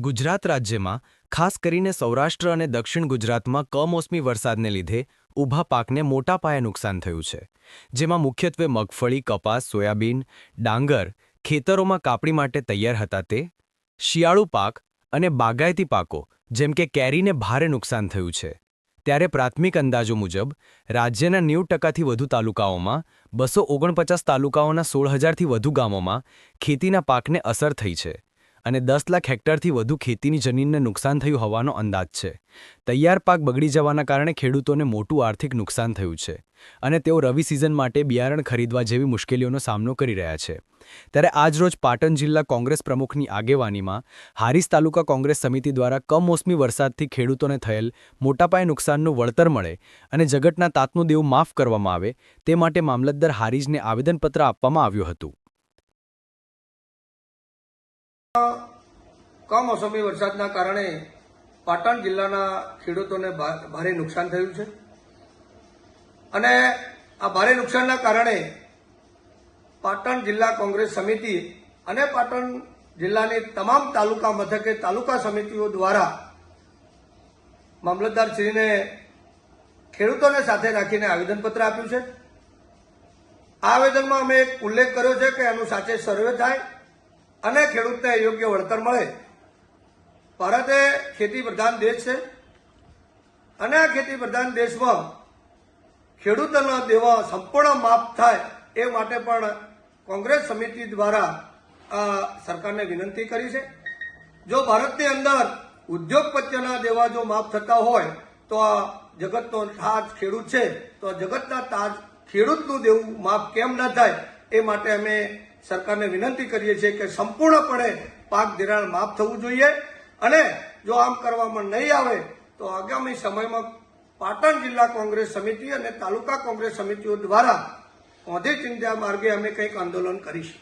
ગુજરાત રાજ્યમાં ખાસ કરીને સૌરાષ્ટ્ર અને દક્ષિણ ગુજરાતમાં કમોસમી વરસાદને લીધે ઊભા પાકને મોટા પાયે નુકસાન થયું છે, જેમાં મુખ્યત્વે મગફળી, કપાસ, સોયાબીન, ડાંગર ખેતરોમાં કાપણી માટે તૈયાર હતા તે, શિયાળુ પાક અને બાગાયતી પાકો જેમ કે કેરીને ભારે નુકસાન થયું છે. ત્યારે પ્રાથમિક અંદાજો મુજબ રાજ્યના 90%થી વધુ તાલુકાઓમાં 249 તાલુકાઓના 16,000થી વધુ ગામોમાં ખેતીના પાકને અસર થઈ છે અને 10 લાખ હેક્ટરથી વધુ ખેતીની જમીનને નુકસાન થયું હોવાનો અંદાજ છે. તૈયાર પાક બગડી જવાના કારણે ખેડૂતોને મોટું આર્થિક નુકસાન થયું છે અને તેઓ રવિ સિઝન માટે બિયારણ ખરીદવા જેવી મુશ્કેલીઓનો સામનો કરી રહ્યા છે. ત્યારે આજરોજ પાટણ જિલ્લા કોંગ્રેસ પ્રમુખની આગેવાનીમાં હારીજ તાલુકા કોંગ્રેસ સમિતિ દ્વારા કમોસમી વરસાદથી ખેડૂતોને થયેલ મોટાપાયે નુકસાનનું વળતર મળે અને જગતના તાતનું દેવું માફ કરવામાં આવે તે માટે મામલતદાર હારીજને આવેદનપત્ર આપવામાં આવ્યું હતું. કમોસમી વરસાદના કારણે પાટણ જિલ્લાના ખેડૂતોને ભારે નુકસાન થયું છે અને આ ભારે નુકસાનના કારણે પાટણ જિલ્લા કોંગ્રેસ સમિતિ અને પાટણ જિલ્લાની તમામ તાલુકા મથકે તાલુકા સમિતિઓ દ્વારા મામલતદારશ્રીને ખેડૂતોને સાથે રાખીને આવેદનપત્ર આપ્યું છે. આ આવેદનમાં અમે એક ઉલ્લેખ કર્યો છે કે આનું સાચે સર્વે થાય અને ખેડૂતને યોગ્ય વળતર મળે. ભારત એ ખેતી પ્રધાન દેશ છે અને આ ખેતી પ્રધાન દેશમાં ખેડૂતોના દેવા સંપૂર્ણ માફ થાય એ માટે પણ કોંગ્રેસ સમિતિ દ્વારા સરકારને વિનંતી કરી છે. જો ભારતની અંદર ઉદ્યોગપતિઓના દેવા જો માફ થતા હોય તો આ જગતનો તાજ ખેડૂત છે, તો આ જગતના તાજ ખેડૂતનું દેવું માફ કેમ ન થાય એ માટે અમે સરકારને વિનંતી કરીએ છીએ કે સંપૂર્ણપણે પાક ધિરાણ માફ થવું જોઈએ અને જો આમ કરવામાં નહીં આવે તો આગામી સમયમાં પાટણ જિલ્લા કોંગ્રેસ સમિતિ અને તાલુકા કોંગ્રેસ સમિતિઓ દ્વારા ગાંધી ચિંધ્યા માર્ગે અમે કંઈક આંદોલન કરીશું.